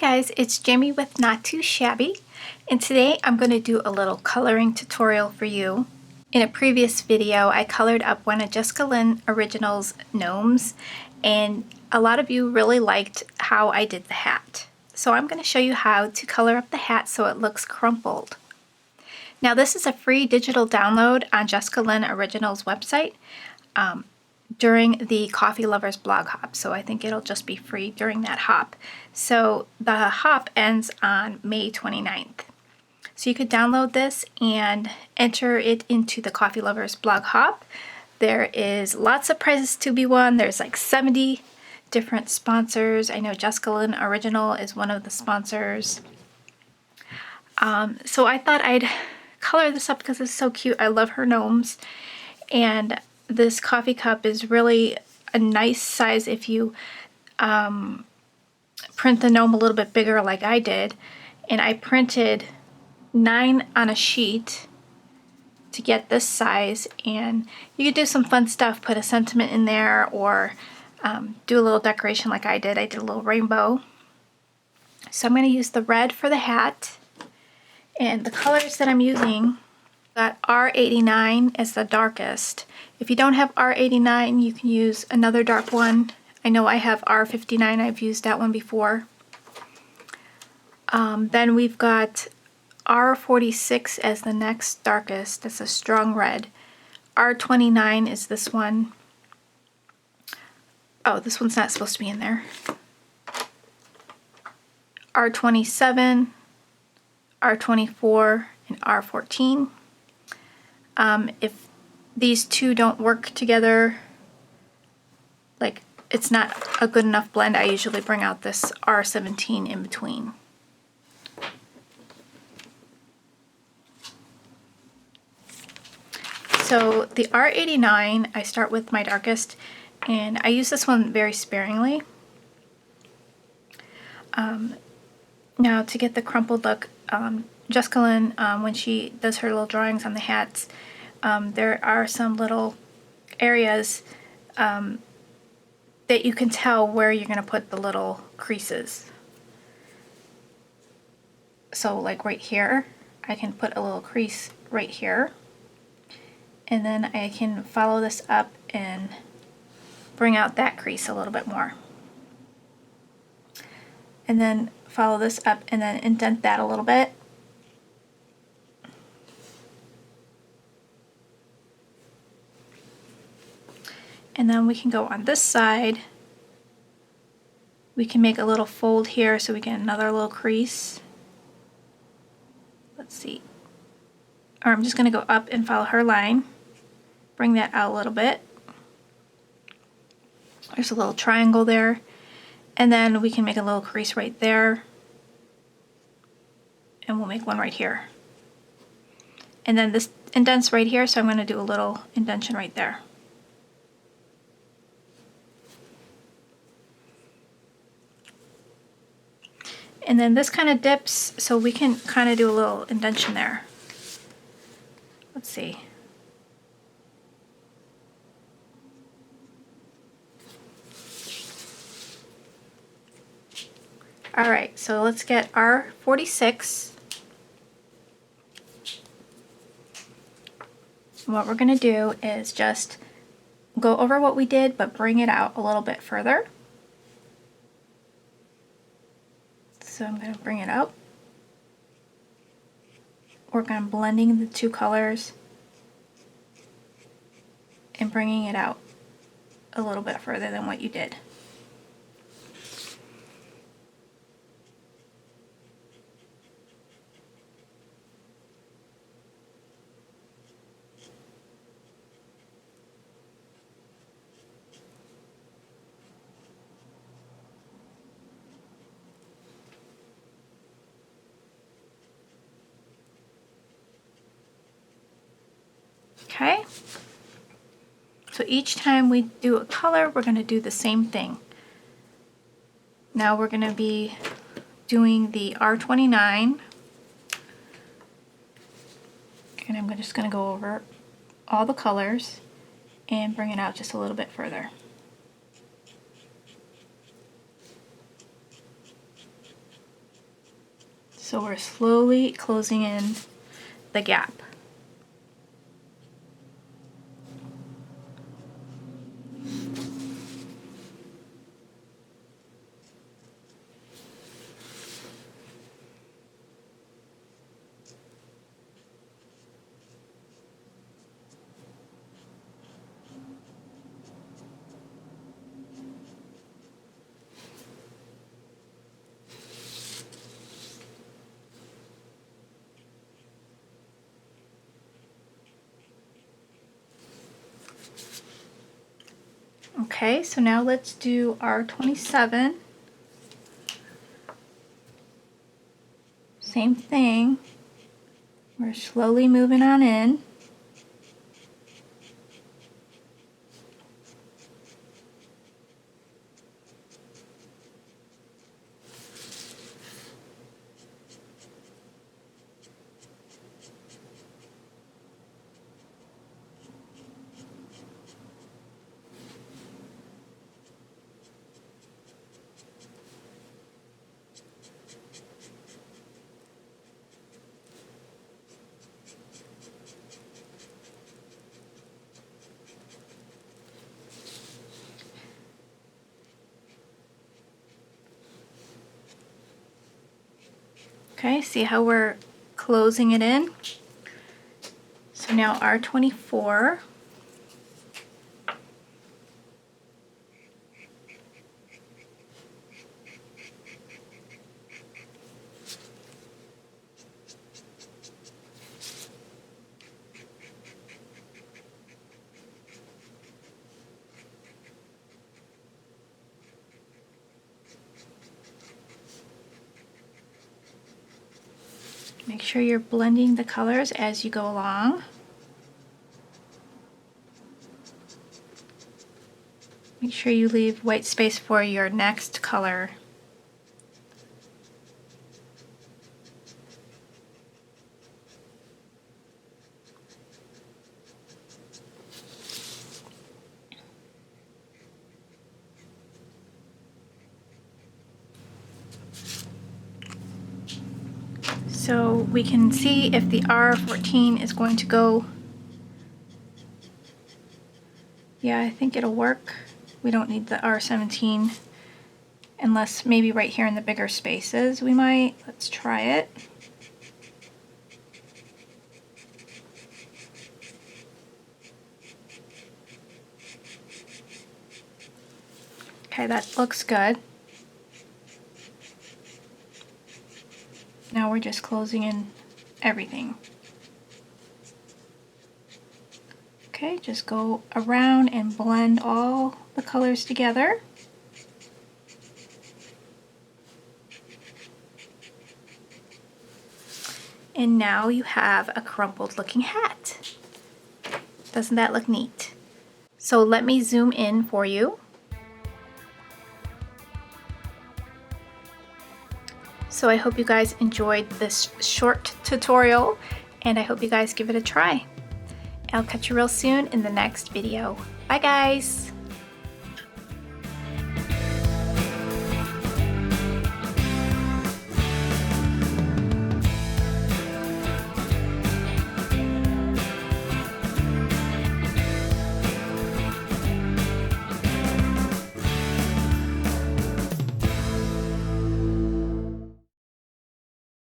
guys, it's Jamie with Not Too Shabby, and today I'm going to do a little coloring tutorial for you. In a previous video, I colored up one of Jessica Lynn Original's gnomes, and a lot of you really liked how I did the hat. So I'm going to show you how to color up the hat so it looks crumpled. Now this is a free digital download on Jessica Lynn Original's website during the Coffee Lovers blog hop, so I think it'll just be free during that hop. So the hop ends on May 29th. So you could download this and enter it into the Coffee Lovers blog hop. There is lots of prizes to be won. There's like 70 different sponsors. I know Jessica Lynn Original is one of the sponsors. So I thought I'd color this up because it's so cute. I love her gnomes, and this coffee cup is really a nice size if you print the gnome a little bit bigger like I did. And I printed 9 on a sheet to get this size, and you could do some fun stuff, put a sentiment in there, or do a little decoration like I did. I did a little rainbow. So I'm going to use the red for the hat, and the colors that I'm using, got R89 as the darkest. If you don't have R89, you can use another dark one. I know I have R59, I've used that one before. Then we've got R46 as the next darkest. That's a strong red. R29 is this one. Oh, this one's not supposed to be in there. R27, R24, and R14. If these two don't work together, like it's not a good enough blend, I usually bring out this R17 in between. So the R89, I start with my darkest, and I use this one very sparingly. Now to get the crumpled look, Jessica Lynn, when she does her little drawings on the hats, there are some little areas that you can tell where you're going to put the little creases. So like right here, I can put a little crease right here, and then I can follow this up and bring out that crease a little bit more. And then follow this up and then indent that a little bit. And then we can go on this side. We can make a little fold here so we get another little crease. Let's see. Or I'm just going to go up and follow her line. Bring that out a little bit. There's a little triangle there. And then we can make a little crease right there. And we'll make one right here. And then this indents right here, so I'm going to do a little indentation right there. And then this kind of dips, so we can kind of do a little indentation there. Let's see. Alright, so let's get R46. And what we're going to do is just go over what we did, but bring it out a little bit further. So I'm going to bring it up. Work on blending the two colors and bringing it out a little bit further than what you did. Okay, so each time we do a color, we're going to do the same thing. Now we're going to be doing the R29, and I'm just going to go over all the colors and bring it out just a little bit further. So we're slowly closing in the gap. Okay, so now let's do R27. Same thing. We're slowly moving on in. Okay, see how we're closing it in? So now R24. Make sure you're blending the colors as you go along. Make sure you leave white space for your next color. So we can see if the R14 is going to go. Yeah, I think it'll work. We don't need the R17 unless maybe right here in the bigger spaces we might. Let's try it. Okay, that looks good. Now we're just closing in everything. Okay, just go around and blend all the colors together. And now you have a crumpled looking hat. Doesn't that look neat? So let me zoom in for you. So I hope you guys enjoyed this short tutorial, and I hope you guys give it a try. I'll catch you real soon in the next video. Bye guys!